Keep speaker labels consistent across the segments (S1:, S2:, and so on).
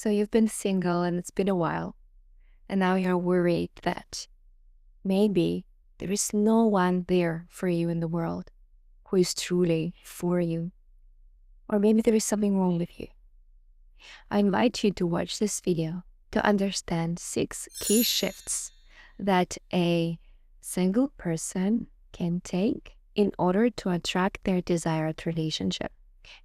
S1: So you've been single and it's been a while, and now you're worried that maybe there is no one there for you in the world who is truly for you, or maybe there is something wrong with you. I invite you to watch this video to understand 6 key shifts that a single person can take in order to attract their desired relationship.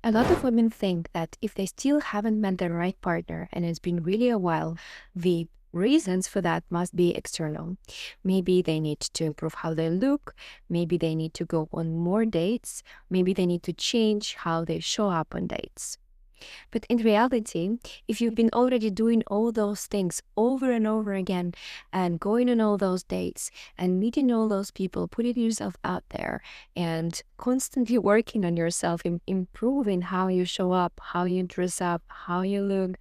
S1: A lot of women think that if they still haven't met the right partner and it's been really a while, the reasons for that must be external. Maybe they need to improve how they look. Maybe they need to go on more dates. Maybe they need to change how they show up on dates. But in reality, if you've been already doing all those things over and over again and going on all those dates and meeting all those people, putting yourself out there and constantly working on yourself, improving how you show up, how you dress up, how you look,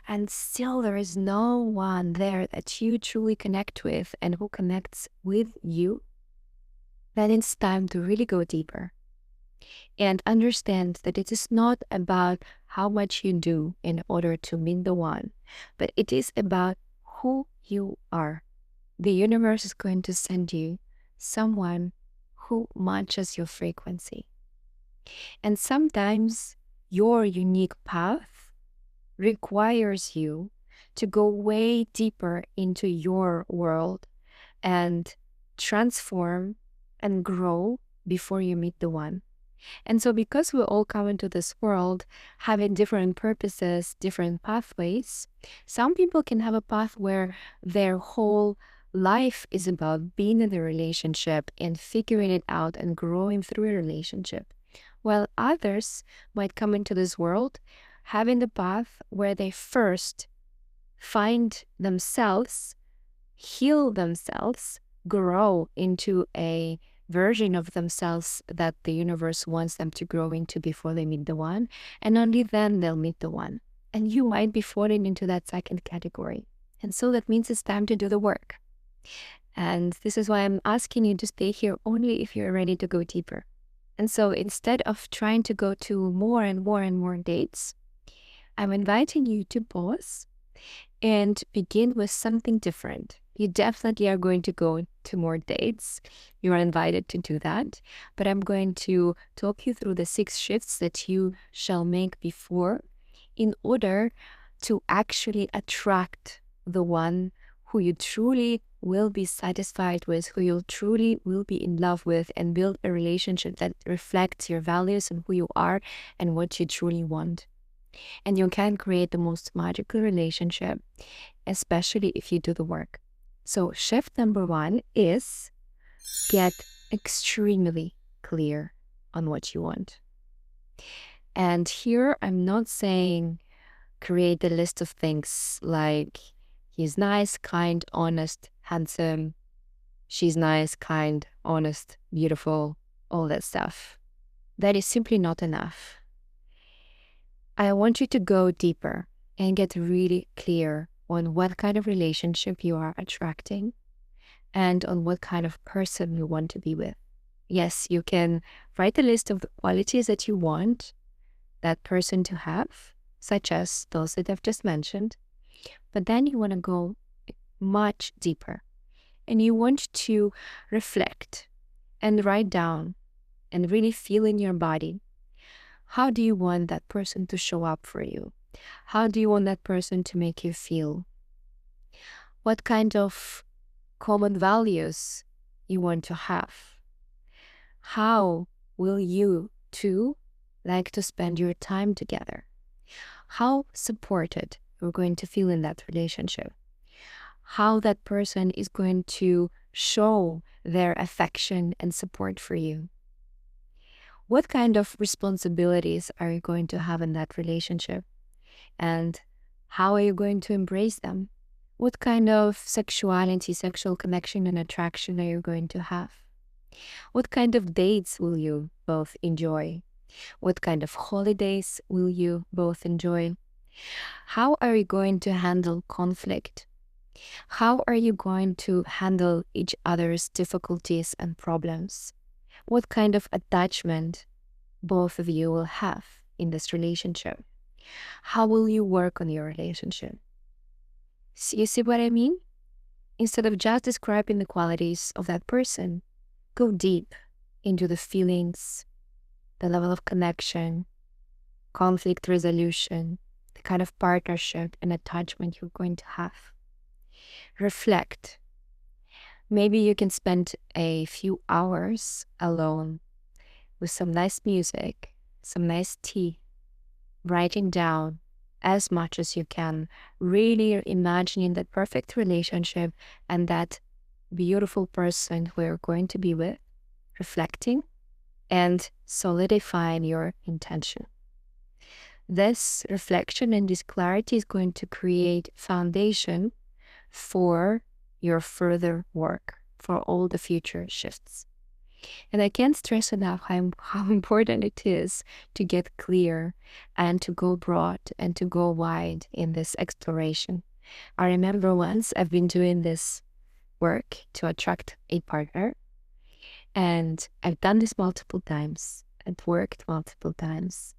S1: and still there is no one there that you truly connect with and who connects with you, then it's time to really go deeper and understand that it is not about how much you do in order to meet the one, but it is about who you are. The universe is going to send you someone who matches your frequency. And sometimes your unique path requires you to go way deeper into your world and transform and grow before you meet the one. And so because we all come into this world having different purposes, different pathways, some people can have a path where their whole life is about being in a relationship and figuring it out and growing through a relationship. While others might come into this world having the path where they first find themselves, heal themselves, grow into a version of themselves that the universe wants them to grow into before they meet the one, and only then they'll meet the one. And you might be falling into that second category. And so that means it's time to do the work. And this is why I'm asking you to stay here only if you're ready to go deeper. And so instead of trying to go to more and more and more dates, I'm inviting you to pause and begin with something different. You definitely are going to go to more dates. You are invited to do that. But I'm going to talk you through the 6 shifts that you shall make before in order to actually attract the one who you truly will be satisfied with, who you truly will be in love with, and build a relationship that reflects your values and who you are and what you truly want. And you can create the most magical relationship, especially if you do the work. So shift number 1 is get extremely clear on what you want. And here I'm not saying create a list of things like he's nice, kind, honest, handsome, she's nice, kind, honest, beautiful, all that stuff. That is simply not enough. I want you to go deeper and get really clear on what kind of relationship you are attracting and on what kind of person you want to be with. Yes, you can write a list of the qualities that you want that person to have, such as those that I've just mentioned, but then you want to go much deeper and you want to reflect and write down and really feel in your body. How do you want that person to show up for you? How do you want that person to make you feel? What kind of common values you want to have? How will you two like to spend your time together? How supported you're going to feel in that relationship? How that person is going to show their affection and support for you? What kind of responsibilities are you going to have in that relationship? And how are you going to embrace them? What kind of sexuality, sexual connection and attraction are you going to have? What kind of dates will you both enjoy? What kind of holidays will you both enjoy? How are you going to handle conflict? How are you going to handle each other's difficulties and problems? What kind of attachment both of you will have in this relationship? How will you work on your relationship? You see what I mean? Instead of just describing the qualities of that person, go deep into the feelings, the level of connection, conflict resolution, the kind of partnership and attachment you're going to have. Reflect. Maybe you can spend a few hours alone with some nice music, some nice tea, writing down as much as you can, really imagining that perfect relationship and that beautiful person who you're going to be with, reflecting and solidifying your intention. This reflection and this clarity is going to create foundation for your further work, for all the future shifts. And I can't stress enough how important it is to get clear and to go broad and to go wide in this exploration. I remember once I've been doing this work to attract a partner, and I've done this multiple times. It worked multiple times.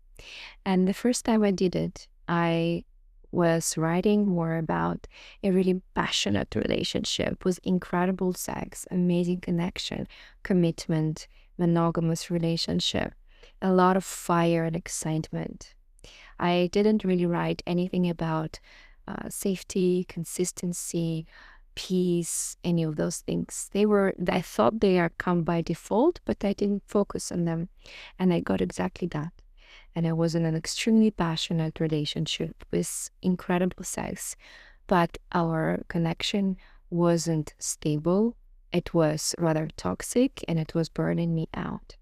S1: And the first time I did it, I was writing more about a really passionate relationship with incredible sex, amazing connection, commitment, monogamous relationship, a lot of fire and excitement. I didn't really write anything about safety, consistency, peace, any of those things. I thought they are come by default, but I didn't focus on them. And I got exactly that. And I was in an extremely passionate relationship with incredible sex, but our connection wasn't stable. It was rather toxic and it was burning me out.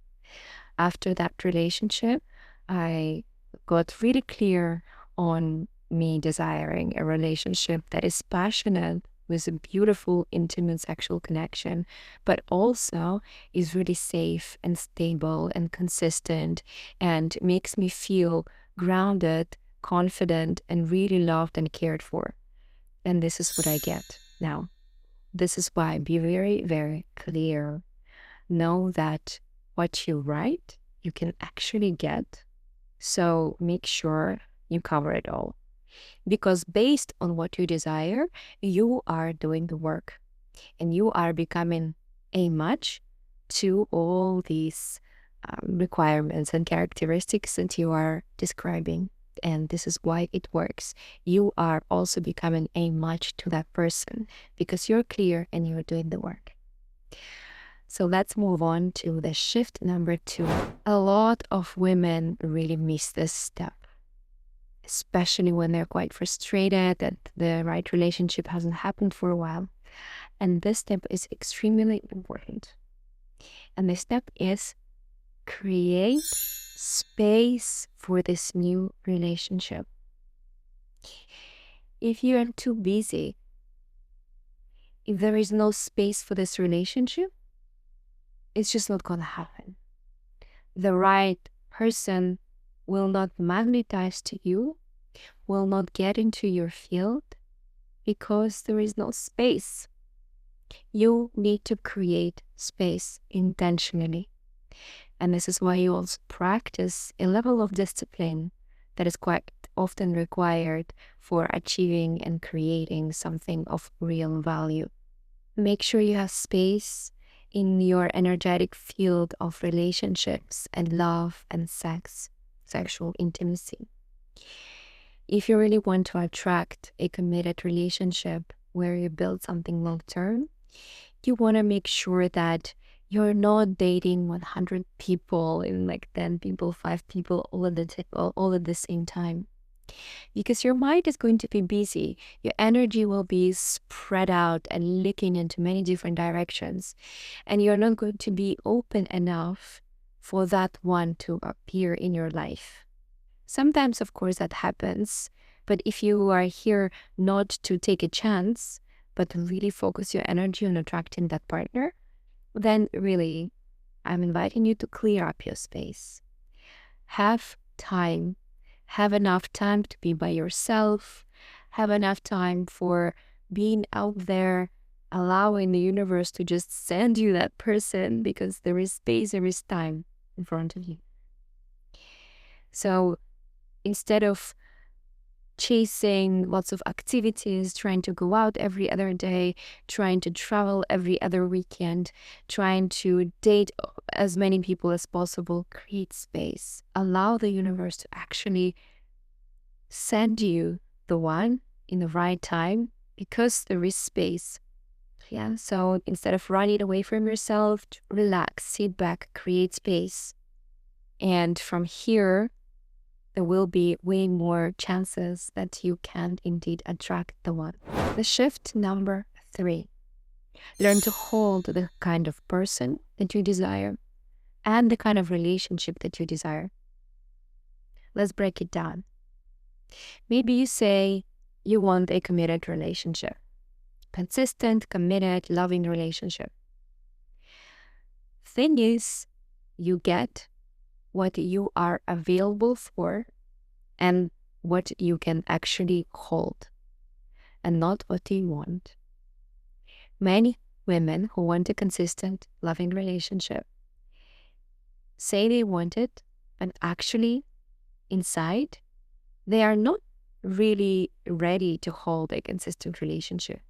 S1: After that relationship, I got really clear on me desiring a relationship that is passionate with a beautiful, intimate sexual connection, but also is really safe and stable and consistent and makes me feel grounded, confident, and really loved and cared for. And this is what I get now. This is why be very, very clear. Know that what you write, you can actually get. So make sure you cover it all. Because based on what you desire, you are doing the work and you are becoming a match to all these requirements and characteristics that you are describing. And this is why it works. You are also becoming a match to that person because you're clear and you're doing the work. So let's move on to the shift number 2. A lot of women really miss this step, especially when they're quite frustrated that the right relationship hasn't happened for a while. And this step is extremely important. And the step is create space for this new relationship. If you are too busy, if there is no space for this relationship, it's just not going to happen. The right person will not magnetize to you, will not get into your field because there is no space. You need to create space intentionally. And this is why you also practice a level of discipline that is quite often required for achieving and creating something of real value. Make sure you have space in your energetic field of relationships and love and sex, sexual intimacy. If you really want to attract a committed relationship where you build something long-term, you want to make sure that you're not dating 100 people in like 10 people, 5 people all at the same time. Because your mind is going to be busy. Your energy will be spread out and leaking into many different directions. And you're not going to be open enough for that one to appear in your life. Sometimes, of course, that happens. But if you are here not to take a chance, but to really focus your energy on attracting that partner, then really, I'm inviting you to clear up your space. Have time. Have enough time to be by yourself. Have enough time for being out there, allowing the universe to just send you that person because there is space, there is time in front of you. So instead of chasing lots of activities, trying to go out every other day, trying to travel every other weekend, trying to date as many people as possible. Create space. Allow the universe to actually send you the one in the right time, because there is space. Yeah. So instead of running away from yourself, relax, sit back, create space. And from here, there will be way more chances that you can indeed attract the one. The shift number 3. Learn to hold the kind of person that you desire and the kind of relationship that you desire. Let's break it down. Maybe you say you want a committed relationship. Consistent, committed, loving relationship. Thing is, you get what you are available for and what you can actually hold, and not what you want. Many women who want a consistent, loving relationship say they want it, but actually, inside, they are not really ready to hold a consistent relationship.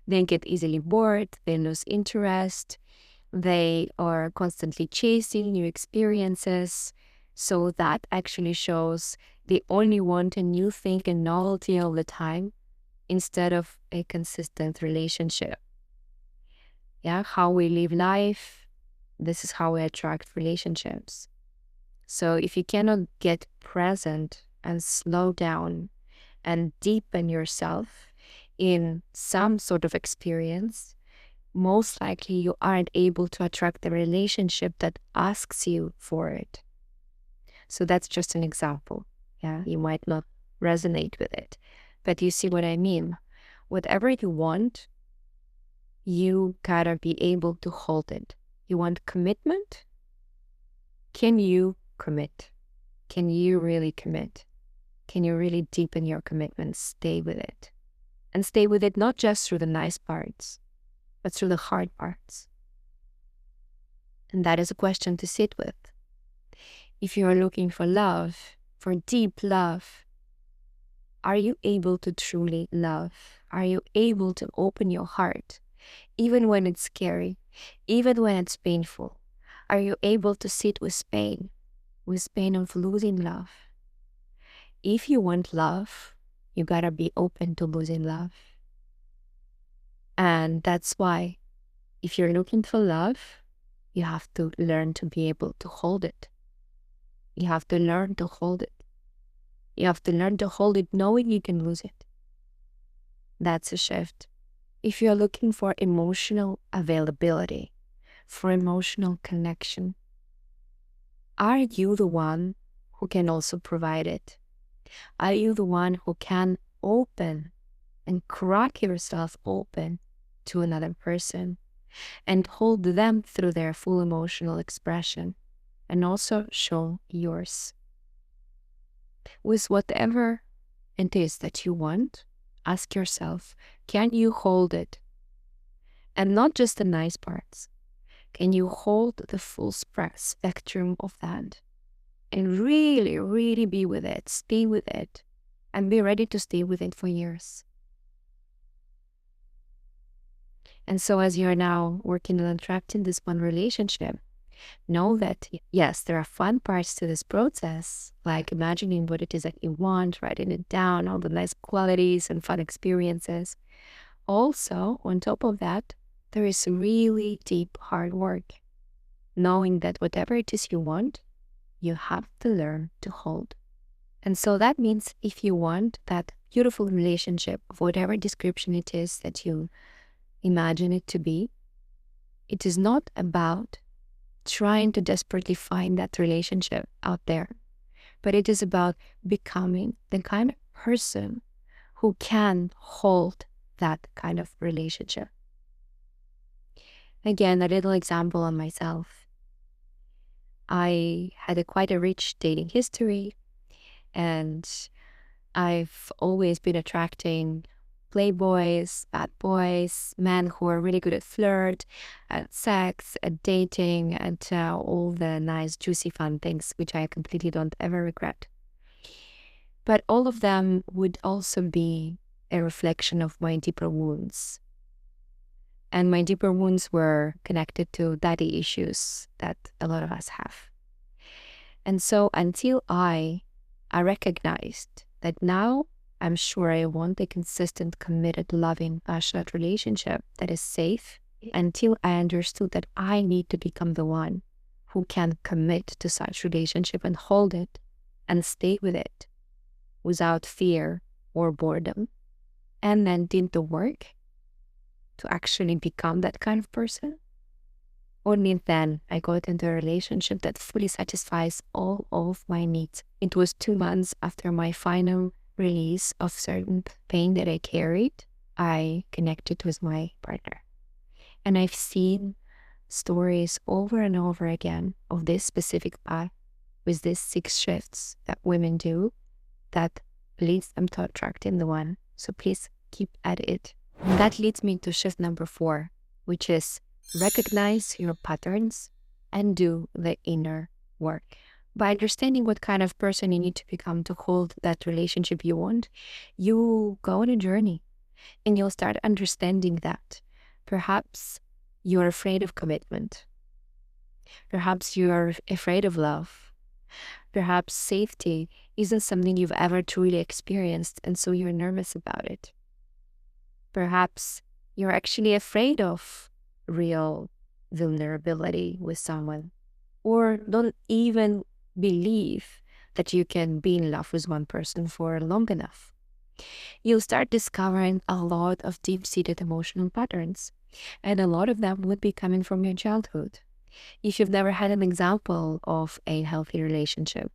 S1: They get easily bored, they lose interest, they are constantly chasing new experiences. So that actually shows they only want a new thing and novelty all the time instead of a consistent relationship. Yeah, how we live life, this is how we attract relationships. So if you cannot get present and slow down and deepen yourself in some sort of experience, most likely you aren't able to attract the relationship that asks you for it. So that's just an example. Yeah, you might not resonate with it, but you see what I mean. Whatever you want, you gotta be able to hold it. You want commitment? Can you commit? Can you really commit? Can you really deepen your commitment? Stay with it. And stay with it not just through the nice parts, but through the hard parts. And that is a question to sit with. If you are looking for love, for deep love, are you able to truly love? Are you able to open your heart, even when it's scary, even when it's painful? Are you able to sit with pain of losing love? If you want love, you gotta be open to losing love. And that's why, if you're looking for love, you have to learn to be able to hold it. You have to learn to hold it. You have to learn to hold it knowing you can lose it. That's a shift. If you're looking for emotional availability, for emotional connection, are you the one who can also provide it? Are you the one who can open and crack yourself open to another person and hold them through their full emotional expression and also show yours? With whatever it is that you want, ask yourself, can you hold it? And not just the nice parts. Can you hold the full spectrum of that? And really, really be with it, stay with it, and be ready to stay with it for years. And so as you're now working on attracting this one relationship, know that, yes, there are fun parts to this process, like imagining what it is that you want, writing it down, all the nice qualities and fun experiences. Also, on top of that, there is really deep hard work, knowing that whatever it is you want, you have to learn to hold. And so that means if you want that beautiful relationship of whatever description it is that you imagine it to be, it is not about trying to desperately find that relationship out there, but it is about becoming the kind of person who can hold that kind of relationship. Again, a little example on myself. I had quite a rich dating history, and I've always been attracting playboys, bad boys, men who are really good at flirt, at sex, at dating, at all the nice, juicy, fun things, which I completely don't ever regret. But all of them would also be a reflection of my deeper wounds. And my deeper wounds were connected to daddy issues that a lot of us have. And so until I recognized that now I'm sure I want a consistent, committed, loving, passionate relationship that is safe, until I understood that I need to become the one who can commit to such relationship and hold it and stay with it without fear or boredom, and then did the work to actually become that kind of person, only then I got into a relationship that fully satisfies all of my needs. It was 2 months after my final release of certain pain that I carried, I connected with my partner. And I've seen stories over and over again of this specific path with these 6 shifts that women do that leads them to attracting the one. So please keep at it. And that leads me to shift number 4, which is recognize your patterns and do the inner work. By understanding what kind of person you need to become to hold that relationship you want, you go on a journey and you'll start understanding that perhaps you're afraid of commitment. Perhaps you're afraid of love. Perhaps safety isn't something you've ever truly experienced, and so you're nervous about it. Perhaps you're actually afraid of real vulnerability with someone, or don't even believe that you can be in love with one person for long enough. You'll start discovering a lot of deep-seated emotional patterns, and a lot of them would be coming from your childhood. If you've never had an example of a healthy relationship,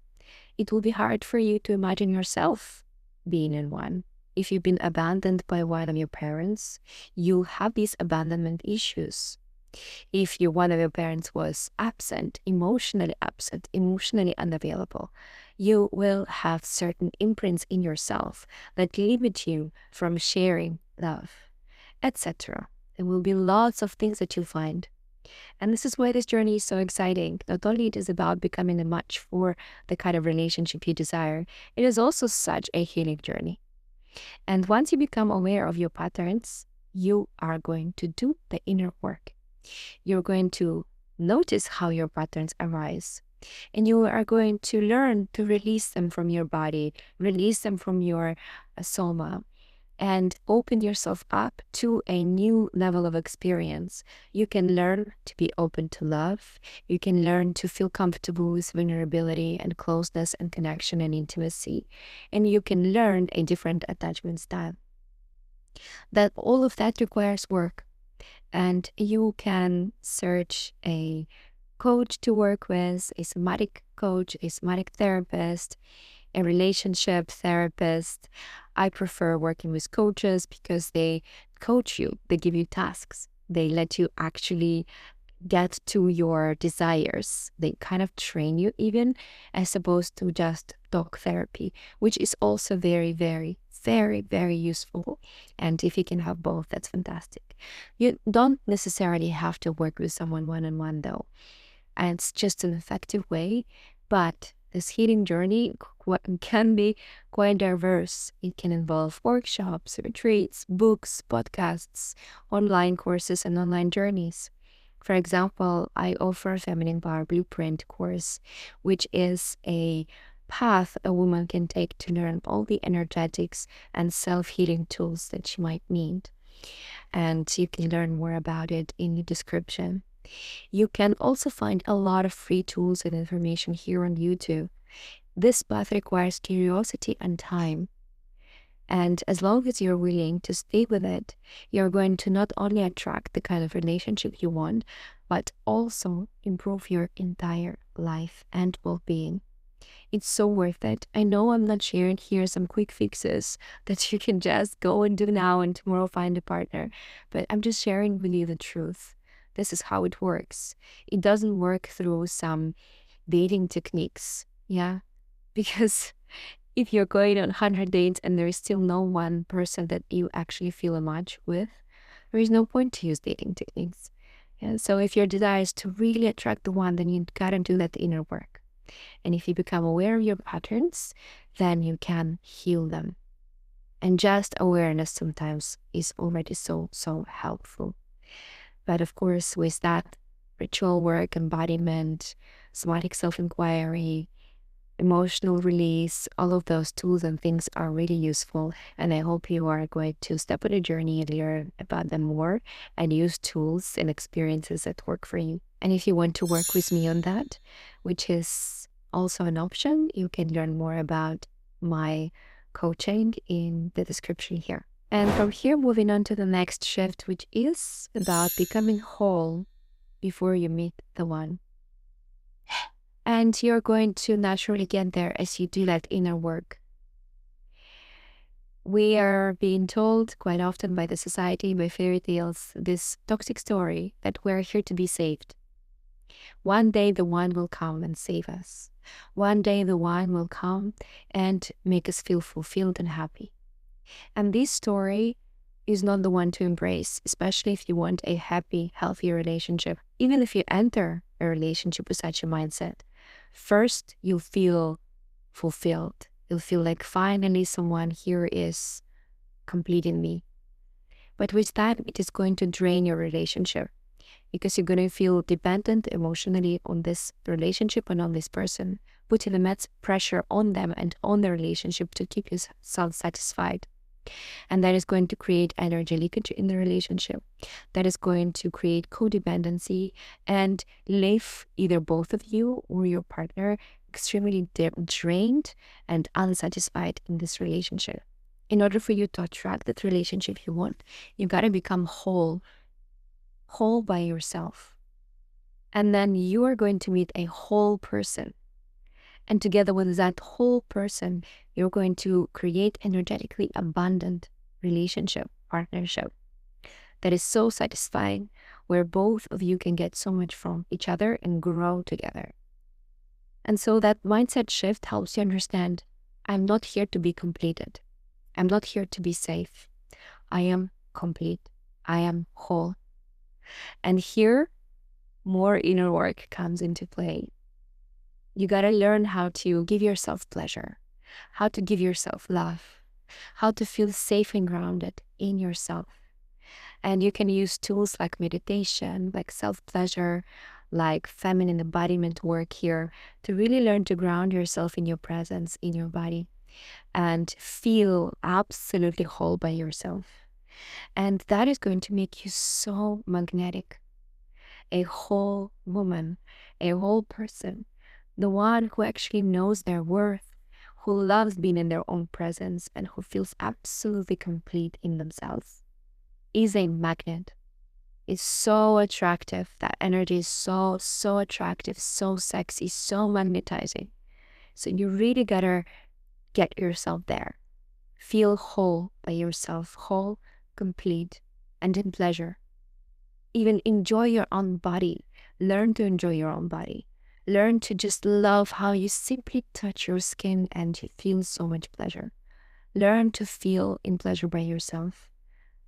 S1: it will be hard for you to imagine yourself being in one. If you've been abandoned by one of your parents, you'll have these abandonment issues. If one of your parents was absent, emotionally unavailable, you will have certain imprints in yourself that limit you from sharing love, etc. There will be lots of things that you'll find. And this is why this journey is so exciting. Not only it is about becoming a match for the kind of relationship you desire, it is also such a healing journey. And once you become aware of your patterns, you are going to do the inner work. You're going to notice how your patterns arise. And you are going to learn to release them from your body, release them from your soma, and open yourself up to a new level of experience. You can learn to be open to love. You can learn to feel comfortable with vulnerability and closeness and connection and intimacy. And you can learn a different attachment style. That all of that requires work. And you can search a coach to work with, a somatic coach, a somatic therapist, a relationship therapist. I prefer working with coaches because they coach you, they give you tasks, they let you actually get to your desires. They kind of train you even, as opposed to just talk therapy, which is also very, very, very, very useful. And if you can have both, that's fantastic. You don't necessarily have to work with someone one-on-one though. And it's just an effective way, but this healing journey can be quite diverse. It can involve workshops, retreats, books, podcasts, online courses, and online journeys. For example, I offer a Feminine Power Blueprint course, which is a path a woman can take to learn all the energetics and self-healing tools that she might need. And you can learn more about it in the description. You can also find a lot of free tools and information here on YouTube. This path requires curiosity and time. And as long as you're willing to stay with it, you're going to not only attract the kind of relationship you want, but also improve your entire life and well-being. It's so worth it. I know I'm not sharing here some quick fixes that you can just go and do now and tomorrow find a partner, but I'm just sharing with you the truth. This is how it works. It doesn't work through some dating techniques, yeah? Because if you're going on 100 dates and there is still no one person that you actually feel a match with, there is no point to use dating techniques. Yeah? So if your desire is to really attract the one, then you gotta do that inner work. And if you become aware of your patterns, then you can heal them. And just awareness sometimes is already so, so helpful. But of course, with that ritual work, embodiment, somatic self inquiry, emotional release, all of those tools and things are really useful. And I hope you are going to step on a journey and learn about them more and use tools and experiences that work for you. And if you want to work with me on that, which is also an option, you can learn more about my coaching in the description here. And from here, moving on to the next shift, which is about becoming whole before you meet the one. And you're going to naturally get there as you do that inner work. We are being told quite often by the society, by fairy tales, this toxic story that we're here to be saved. One day the one will come and save us. One day the one will come and make us feel fulfilled and happy. And this story is not the one to embrace, especially if you want a happy, healthy relationship. Even if you enter a relationship with such a mindset, first you'll feel fulfilled. You'll feel like finally someone here is completing me. But with that, it is going to drain your relationship because you're going to feel dependent emotionally on this relationship and on this person, putting immense pressure on them and on the relationship to keep yourself satisfied. And that is going to create energy leakage in the relationship. That is going to create codependency and leave either both of you or your partner extremely drained and unsatisfied in this relationship. In order for you to attract that relationship you want, you got to become whole by yourself. And then you are going to meet a whole person. And together with that whole person, you're going to create energetically abundant relationship, partnership that is so satisfying, where both of you can get so much from each other and grow together. And so that mindset shift helps you understand, I'm not here to be completed. I'm not here to be safe. I am complete. I am whole. And here, more inner work comes into play. You got to learn how to give yourself pleasure, how to give yourself love, how to feel safe and grounded in yourself. And you can use tools like meditation, like self-pleasure, like feminine embodiment work here to really learn to ground yourself in your presence, in your body, and feel absolutely whole by yourself. And that is going to make you so magnetic. A whole woman, a whole person, the one who actually knows their worth, who loves being in their own presence, and who feels absolutely complete in themselves, is a magnet. It's so attractive. That energy is so, so attractive, so sexy, so magnetizing. So you really gotta get yourself there. Feel whole by yourself, whole, complete, and in pleasure. Even enjoy your own body. Learn to enjoy your own body. Learn to just love how you simply touch your skin and you feel so much pleasure. Learn to feel in pleasure by yourself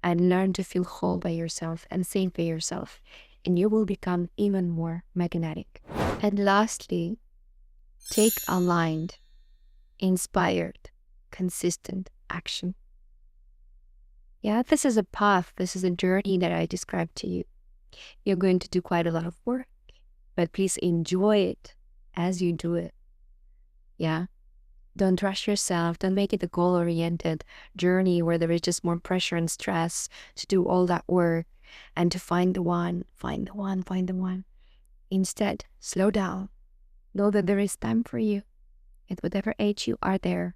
S1: and learn to feel whole by yourself and safe by yourself. And you will become even more magnetic. And lastly, take aligned, inspired, consistent action. Yeah, this is a path. This is a journey that I described to you. You're going to do quite a lot of work, but please enjoy it as you do it. Yeah. Don't rush yourself. Don't make it a goal-oriented journey where there is just more pressure and stress to do all that work and to find the one, find the one, find the one. Instead, slow down. Know that there is time for you at whatever age you are there.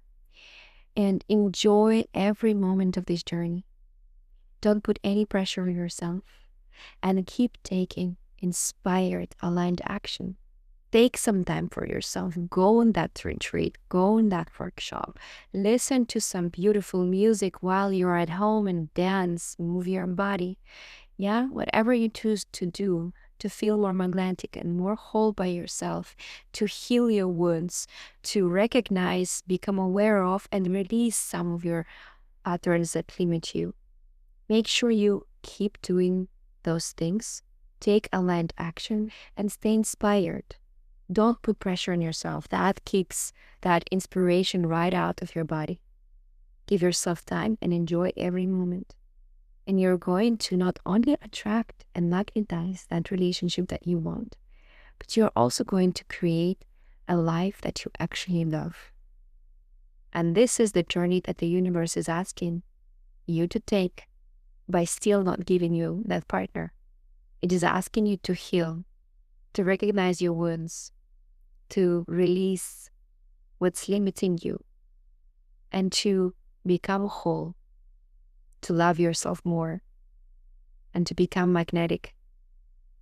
S1: And enjoy every moment of this journey. Don't put any pressure on yourself. And keep taking inspired, aligned action. Take some time for yourself. Go on that retreat. Go on that workshop. Listen to some beautiful music while you're at home and dance, move your body. Yeah, whatever you choose to do to feel more magnetic and more whole by yourself, to heal your wounds, to recognize, become aware of, and release some of your patterns that limit you. Make sure you keep doing those things. Take aligned action and stay inspired. Don't put pressure on yourself. That keeps that inspiration right out of your body. Give yourself time and enjoy every moment. And you're going to not only attract and magnetize that relationship that you want, but you're also going to create a life that you actually love. And this is the journey that the universe is asking you to take by still not giving you that partner. It is asking you to heal, to recognize your wounds, to release what's limiting you, and to become whole, to love yourself more, and to become magnetic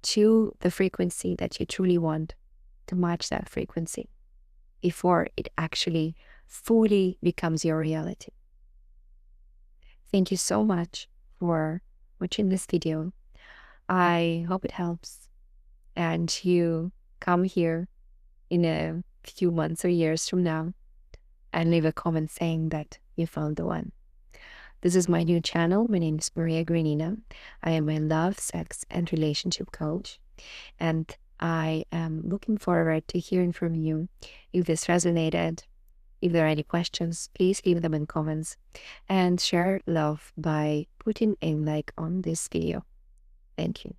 S1: to the frequency that you truly want, to match that frequency before it actually fully becomes your reality. Thank you so much for watching this video. I hope it helps and you come here in a few months or years from now and leave a comment saying that you found the one. This is my new channel. My name is Maria Granina. I am a love, sex, and relationship coach. And I am looking forward to hearing from you. If this resonated, if there are any questions, please leave them in comments and share love by putting a like on this video. Thank you.